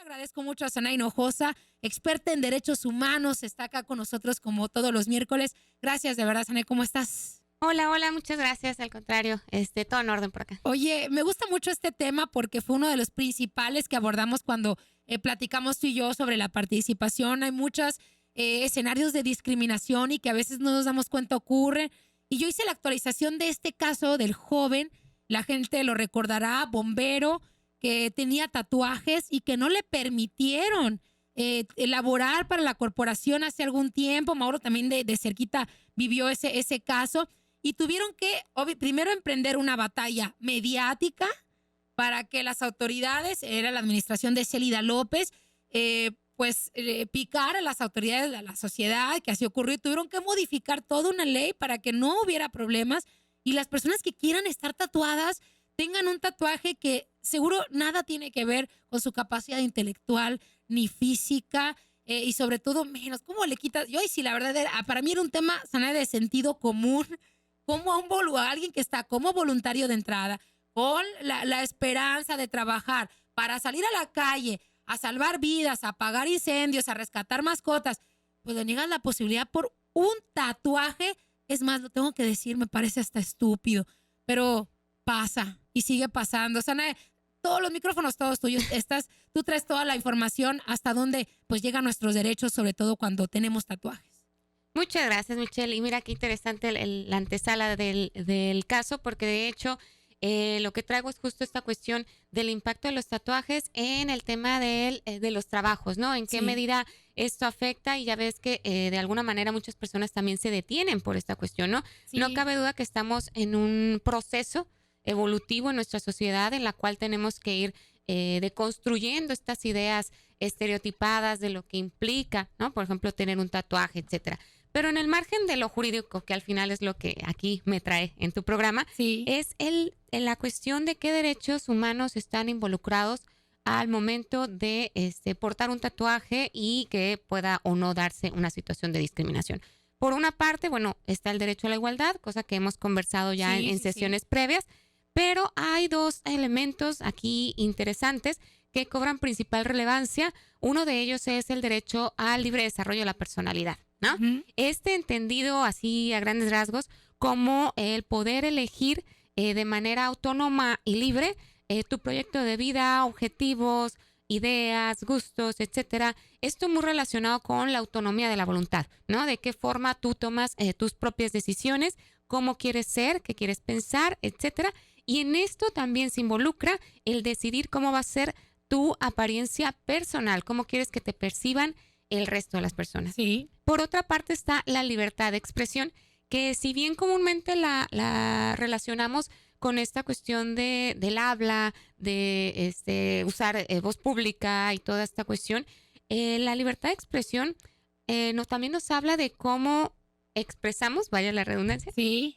Le agradezco mucho a Sanae Hinojosa, experta en derechos humanos, está acá con nosotros como todos los miércoles. Gracias, de verdad, Sanae, ¿cómo estás? Hola, muchas gracias, al contrario, todo en orden por acá. Oye, me gusta mucho este tema porque fue uno de los principales que abordamos cuando platicamos tú y yo sobre la participación. Hay muchos escenarios de discriminación y que a veces no nos damos cuenta ocurren. Y yo hice la actualización de este caso del joven, la gente lo recordará, bombero, que tenía tatuajes y que no le permitieron elaborar para la corporación hace algún tiempo. Mauro también de cerquita vivió ese caso. Y tuvieron que, primero, emprender una batalla mediática para que las autoridades, era la administración de Célida López, picar a las autoridades de la sociedad, que así ocurrió. Tuvieron que modificar toda una ley para que no hubiera problemas y las personas que quieran estar tatuadas tengan un tatuaje que seguro nada tiene que ver con su capacidad intelectual ni física, y sobre todo menos. ¿Cómo le quitas? Yo, y sí, la verdad, para mí era un tema sana de sentido común. Como a alguien que está como voluntario de entrada, con la esperanza de trabajar para salir a la calle, a salvar vidas, a apagar incendios, a rescatar mascotas, pues le niegas la posibilidad por un tatuaje. Es más, lo tengo que decir, me parece hasta estúpido, pero pasa y sigue pasando. Sana, todos los micrófonos, todos tuyos, tú traes toda la información hasta donde pues llegan nuestros derechos, sobre todo cuando tenemos tatuajes. Muchas gracias, Michelle. Y mira qué interesante la antesala del caso, porque de hecho lo que traigo es justo esta cuestión del impacto de los tatuajes en el tema de los trabajos, ¿no? En qué medida esto afecta, y ya ves que de alguna manera muchas personas también se detienen por esta cuestión, ¿no? Sí. No cabe duda que estamos en un proceso evolutivo en nuestra sociedad en la cual tenemos que ir deconstruyendo estas ideas estereotipadas de lo que implica, ¿no? Por ejemplo, tener un tatuaje, etcétera. Pero en el margen de lo jurídico, que al final es lo que aquí me trae en tu programa, es la cuestión de qué derechos humanos están involucrados al momento de portar un tatuaje y que pueda o no darse una situación de discriminación. Por una parte, bueno, está el derecho a la igualdad, cosa que hemos conversado ya en sesiones previas, pero hay dos elementos aquí interesantes que cobran principal relevancia. Uno de ellos es el derecho al libre desarrollo de la personalidad, ¿no? Uh-huh. Entendido así a grandes rasgos como el poder elegir de manera autónoma y libre tu proyecto de vida, objetivos, ideas, gustos, etcétera. Esto muy relacionado con la autonomía de la voluntad, ¿no? De qué forma tú tomas tus propias decisiones, cómo quieres ser, qué quieres pensar, etcétera. Y en esto también se involucra el decidir cómo va a ser tu apariencia personal, cómo quieres que te perciban el resto de las personas. Sí. Por otra parte está la libertad de expresión, que si bien comúnmente la relacionamos con esta cuestión del habla, de usar voz pública y toda esta cuestión, la libertad de expresión también nos habla de cómo expresamos, vaya la redundancia,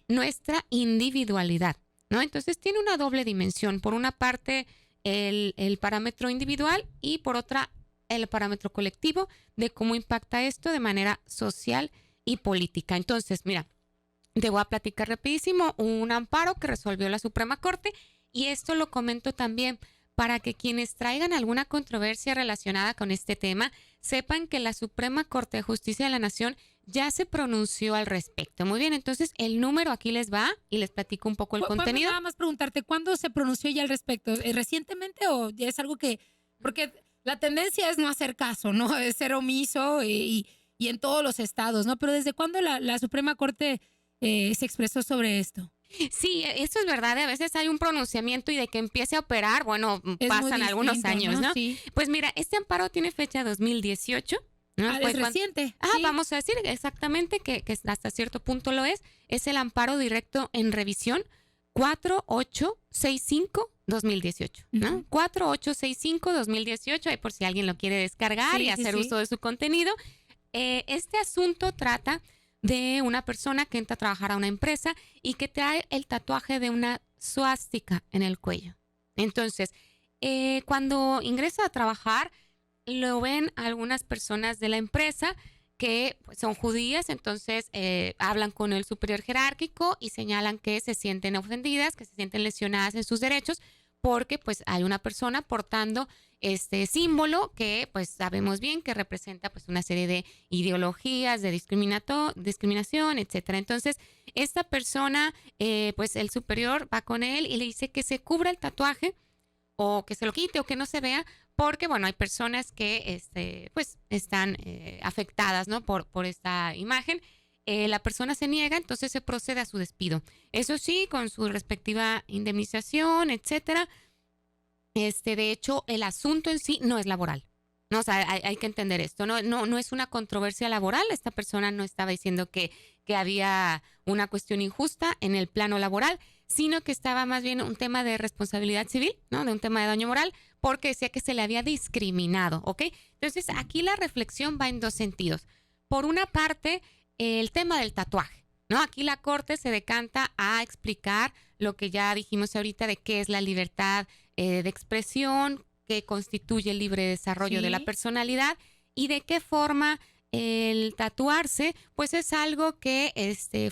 nuestra individualidad, ¿no? Entonces tiene una doble dimensión. Por una parte, el parámetro individual y por otra, el parámetro colectivo de cómo impacta esto de manera social y política. Entonces, mira, te voy a platicar rapidísimo un amparo que resolvió la Suprema Corte, y esto lo comento también para que quienes traigan alguna controversia relacionada con este tema sepan que la Suprema Corte de Justicia de la Nación ya se pronunció al respecto. Muy bien, entonces el número aquí les va y les platico un poco el contenido. Nada más preguntarte, ¿cuándo se pronunció ya al respecto? ¿Recientemente o ya es algo que...? Porque la tendencia es no hacer caso, ¿no? Es ser omiso y en todos los estados, ¿no? Pero ¿desde cuándo la Suprema Corte se expresó sobre esto? Sí, eso es verdad. A veces hay un pronunciamiento y de que empiece a operar, bueno, pasan algunos años, ¿no? Sí. Pues mira, este amparo tiene fecha 2018. ¿no? Es reciente. Sí. Vamos a decir exactamente que hasta cierto punto lo es. Es el amparo directo en revisión 4865-2018, ¿no? Uh-huh. 4865-2018, ahí por si alguien lo quiere descargar y hacer uso de su contenido. Este asunto trata de una persona que entra a trabajar a una empresa y que trae el tatuaje de una suástica en el cuello. Entonces, cuando ingresa a trabajar, lo ven algunas personas de la empresa que pues, son judías, entonces hablan con el superior jerárquico y señalan que se sienten ofendidas, que se sienten lesionadas en sus derechos, porque pues hay una persona portando este símbolo que pues sabemos bien que representa pues una serie de ideologías de discriminación, etcétera. Entonces, esta persona, pues el superior va con él y le dice que se cubra el tatuaje o que se lo quite o que no se vea, porque bueno, hay personas que pues están afectadas, ¿no? por esta imagen. La persona se niega, entonces se procede a su despido. Eso sí, con su respectiva indemnización, etcétera. De hecho, el asunto en sí no es laboral. No, o sea, hay que entender esto. No es una controversia laboral. Esta persona no estaba diciendo que había una cuestión injusta en el plano laboral, sino que estaba más bien un tema de responsabilidad civil, ¿no? De un tema de daño moral, porque decía que se le había discriminado, ¿ok? Entonces, aquí la reflexión va en dos sentidos. Por una parte, el tema del tatuaje, ¿no? Aquí la Corte se decanta a explicar lo que ya dijimos ahorita de qué es la libertad de expresión, que constituye el libre desarrollo de la personalidad y de qué forma el tatuarse, pues es algo que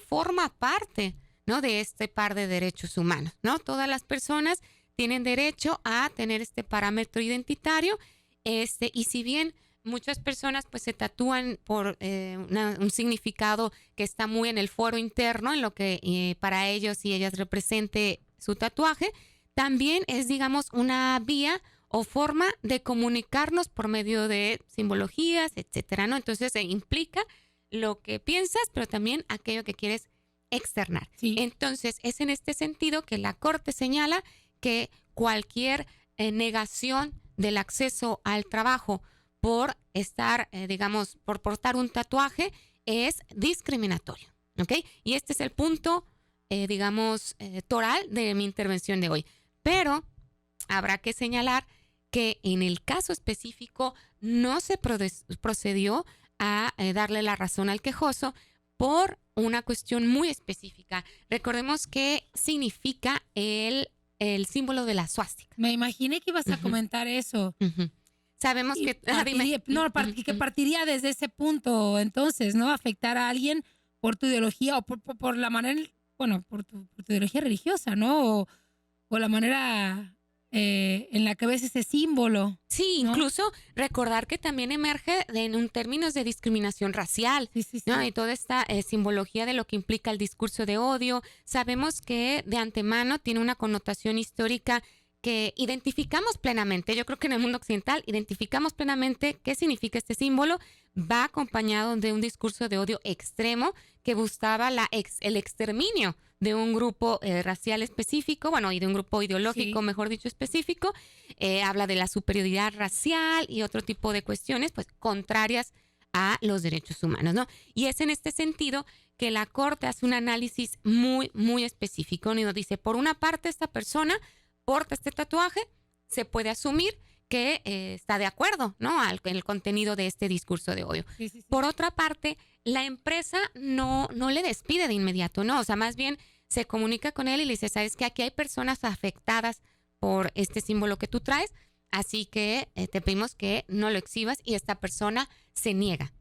forma parte, ¿no? De este par de derechos humanos, ¿no? Todas las personas tienen derecho a tener este parámetro identitario, y si bien muchas personas pues se tatúan por un significado que está muy en el fuero interno, en lo que para ellos y ellas represente su tatuaje, también es, digamos, una vía o forma de comunicarnos por medio de simbologías, etcétera, ¿no? Entonces implica lo que piensas, pero también aquello que quieres externar. Sí. Entonces es en este sentido que la Corte señala que cualquier negación del acceso al trabajo por estar, digamos, por portar un tatuaje es discriminatorio, ¿ok? Y este es el punto, digamos, toral de mi intervención de hoy. Pero habrá que señalar que en el caso específico no se procedió a darle la razón al quejoso por una cuestión muy específica. Recordemos qué significa el símbolo de la suástica. Me imaginé que ibas a comentar eso. Sabemos que... que partiría desde ese punto, entonces, ¿no? Afectar a alguien por tu ideología o por la manera, bueno, por tu ideología religiosa, ¿no? O la manera en la que ves ese símbolo. Sí, ¿no? incluso recordar que también emerge en términos de discriminación racial, Sí. ¿no? Y toda esta simbología de lo que implica el discurso de odio. Sabemos que de antemano tiene una connotación histórica que identificamos plenamente. Yo creo que en el mundo occidental identificamos plenamente qué significa este símbolo. Va acompañado de un discurso de odio extremo que buscaba el exterminio de un grupo racial específico, bueno, y de un grupo ideológico, mejor dicho, específico. Habla de la superioridad racial y otro tipo de cuestiones, pues, contrarias a los derechos humanos, ¿no? Y es en este sentido que la Corte hace un análisis muy, muy específico. Y nos dice, por una parte, esta persona porta este tatuaje, se puede asumir que está de acuerdo, ¿no? En el contenido de este discurso de odio. Sí. Por otra parte, la empresa no le despide de inmediato, ¿no? O sea, más bien se comunica con él y le dice, ¿sabes qué? Aquí hay personas afectadas por este símbolo que tú traes, así que te pedimos que no lo exhibas, y esta persona se niega.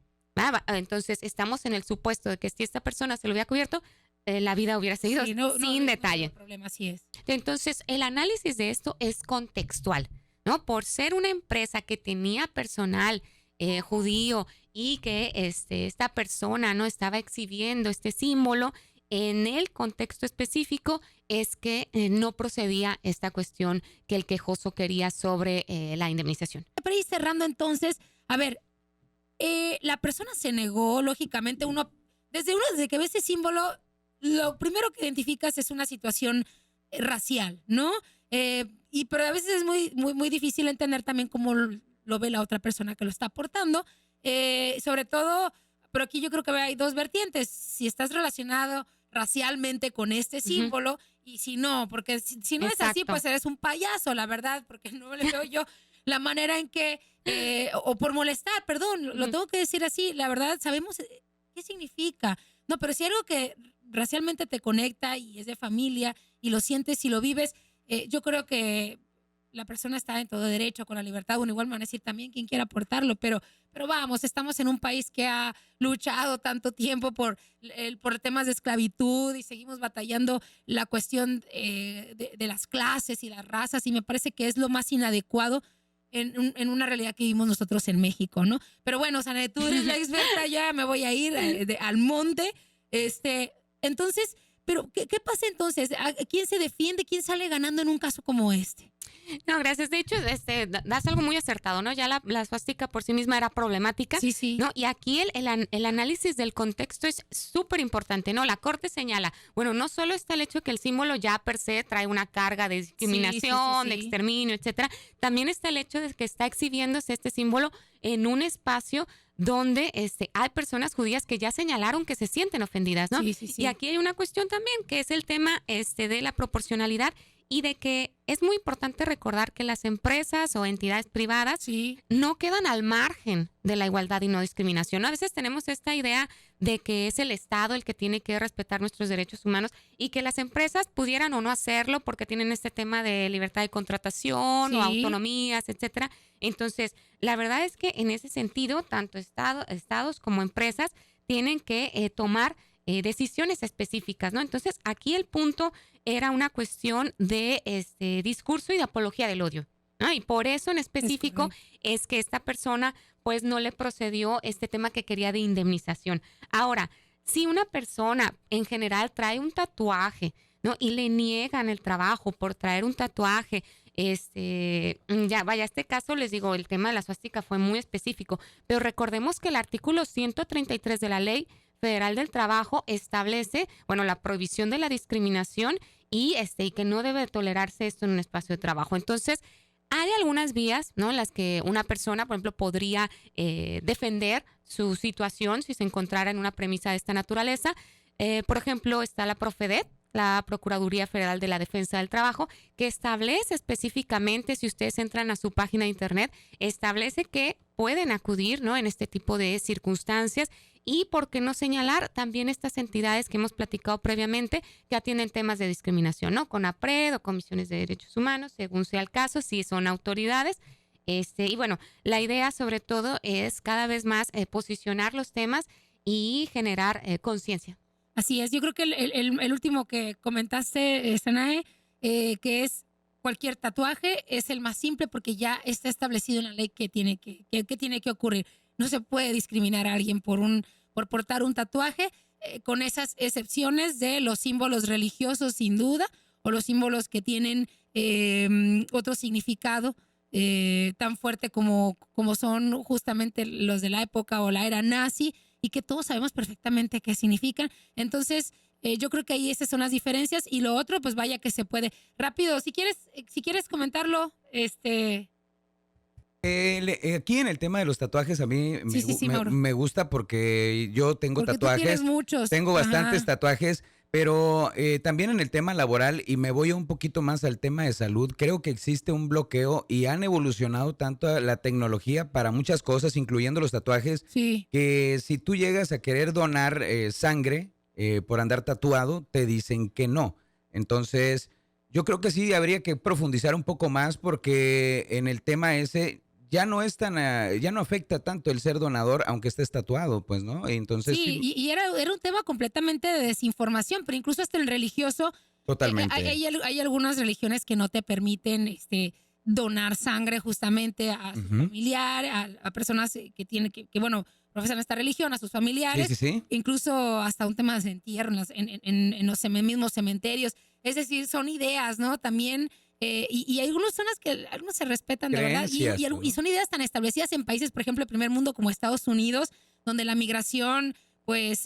Entonces, estamos en el supuesto de que si esta persona se lo hubiera cubierto, la vida hubiera seguido sin detalle. No problema, así es. Entonces, el análisis de esto es contextual, ¿no? Por ser una empresa que tenía personal judío y que esta persona no estaba exhibiendo este símbolo, en el contexto específico es que no procedía esta cuestión que el quejoso quería sobre la indemnización. Para ir cerrando entonces, a ver, la persona se negó, lógicamente desde que ve ese símbolo, lo primero que identificas es una situación racial, ¿no? Pero a veces es muy, muy, muy difícil entender también cómo lo ve la otra persona que lo está aportando. Sobre todo, pero aquí yo creo que hay dos vertientes. Si estás relacionado racialmente con este símbolo y si no, porque si no es así, pues eres un payaso, la verdad, porque no le veo yo la manera en que, o por molestar, perdón, lo tengo que decir así, la verdad, sabemos qué significa. No, pero si algo que racialmente te conecta y es de familia y lo sientes y lo vives, yo creo que la persona está en todo derecho, con la libertad. Bueno, igual me van a decir también quien quiera aportarlo, pero vamos, estamos en un país que ha luchado tanto tiempo por temas de esclavitud y seguimos batallando la cuestión de las clases y las razas, y me parece que es lo más inadecuado en una realidad que vivimos nosotros en México, ¿no? Pero bueno, Sanae, tú eres la experta, ya me voy a ir al monte. Entonces, pero ¿qué pasa entonces? ¿Quién se defiende? ¿Quién sale ganando en un caso como este? No, gracias. De hecho, das algo muy acertado, ¿no? Ya la suástica por sí misma era problemática, Sí, sí. ¿no? Y aquí el análisis del contexto es súper importante, ¿no? La Corte señala, bueno, no solo está el hecho que el símbolo ya per se trae una carga de discriminación, de exterminio, etcétera, también está el hecho de que está exhibiéndose este símbolo en un espacio donde hay personas judías que ya señalaron que se sienten ofendidas, ¿no? Sí, sí, sí. Y aquí hay una cuestión también, que es el tema de la proporcionalidad y de que es muy importante recordar que las empresas o entidades privadas no quedan al margen de la igualdad y no discriminación. A veces tenemos esta idea de que es el Estado el que tiene que respetar nuestros derechos humanos y que las empresas pudieran o no hacerlo porque tienen este tema de libertad de contratación o autonomías, etcétera. Entonces, la verdad es que en ese sentido, tanto estados como empresas tienen que tomar decisiones específicas, ¿no? Entonces, aquí el punto era una cuestión de discurso y de apología del odio, ¿no? Y por eso en específico es que esta persona pues no le procedió este tema que quería de indemnización. Ahora, si una persona en general trae un tatuaje, ¿no? Y le niegan el trabajo por traer un tatuaje, este caso les digo, el tema de la suástica fue muy específico, pero recordemos que el artículo 133 de la Ley Federal del Trabajo establece, bueno, la prohibición de la discriminación y que no debe tolerarse esto en un espacio de trabajo. Entonces, hay algunas vías, ¿no?, en las que una persona, por ejemplo, podría defender su situación si se encontrara en una premisa de esta naturaleza. Por ejemplo, está la Profedet, la Procuraduría Federal de la Defensa del Trabajo, que establece específicamente, si ustedes entran a su página de internet, establece que pueden acudir, ¿no?, en este tipo de circunstancias. Y por qué no señalar también estas entidades que hemos platicado previamente que atienden temas de discriminación, ¿no? CONAPRED o comisiones de derechos humanos, según sea el caso, si son autoridades. Y bueno, la idea sobre todo es cada vez más posicionar los temas y generar conciencia. Así es. Yo creo que el último que comentaste, Sanae, que es cualquier tatuaje, es el más simple porque ya está establecido en la ley que tiene que ocurrir. No se puede discriminar a alguien por portar un tatuaje, con esas excepciones de los símbolos religiosos, sin duda, o los símbolos que tienen otro significado tan fuerte como son justamente los de la época o la era nazi, y que todos sabemos perfectamente qué significan. Entonces, yo creo que ahí esas son las diferencias. Y lo otro, pues vaya que se puede. Rápido, si quieres comentarlo, Aquí en el tema de los tatuajes a mí me gusta porque yo tengo tatuajes. Tú tienes muchos. Tengo bastantes tatuajes, pero también en el tema laboral, y me voy un poquito más al tema de salud, creo que existe un bloqueo y han evolucionado tanto la tecnología para muchas cosas, incluyendo los tatuajes, que si tú llegas a querer donar sangre por andar tatuado, te dicen que no. Entonces, yo creo que sí habría que profundizar un poco más porque en el tema ese ya no es ya no afecta tanto el ser donador, aunque estés tatuado, pues, ¿no? Entonces y era un tema completamente de desinformación, pero incluso hasta el religioso. Totalmente. Hay algunas religiones que no te permiten donar sangre justamente a su familiar, a personas que tienen que bueno, profesan esta religión, a sus familiares. Sí. Incluso hasta un tema de entierro en los mismos cementerios. Es decir, son ideas, ¿no? También. Y hay algunas zonas que algunos se respetan de verdad y son ideas tan establecidas en países, por ejemplo, el primer mundo como Estados Unidos, donde la migración pues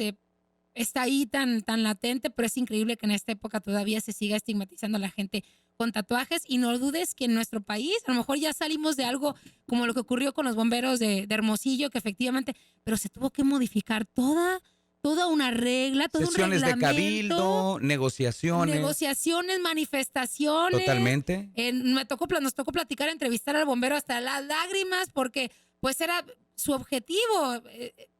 está ahí tan latente, pero es increíble que en esta época todavía se siga estigmatizando a la gente con tatuajes. Y no dudes que en nuestro país a lo mejor ya salimos de algo como lo que ocurrió con los bomberos de Hermosillo, que efectivamente, pero se tuvo que modificar toda una regla, todo sesiones un reglamento. De cabildo, negociaciones, manifestaciones. Totalmente. Nos tocó platicar, entrevistar al bombero hasta las lágrimas, porque pues era su objetivo,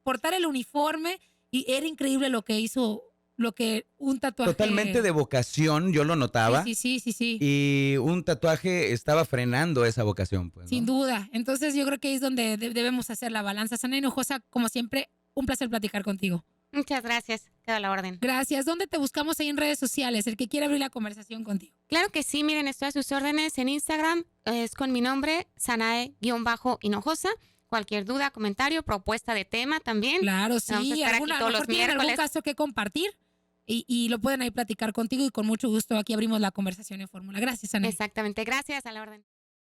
portar el uniforme, y era increíble lo que hizo, lo que un tatuaje. Totalmente de vocación, yo lo notaba. Sí. Y un tatuaje estaba frenando esa vocación, pues, ¿no? Sin duda. Entonces yo creo que ahí es donde debemos hacer la balanza. Sanae Hinojosa, como siempre, un placer platicar contigo. Muchas gracias. Quedo a la orden. Gracias. ¿Dónde te buscamos ahí en redes sociales? El que quiera abrir la conversación contigo. Claro que sí, miren, estoy a sus órdenes en Instagram, es con mi nombre, Sanae-Hinojosa. Cualquier duda, comentario, propuesta de tema también. Claro, Vamos a sí. estar aquí A lo todos los mejor tienen algún miércoles. caso que compartir y lo pueden ahí platicar contigo y con mucho gusto aquí abrimos la conversación en fórmula. Gracias, Ana. Exactamente, gracias, a la orden.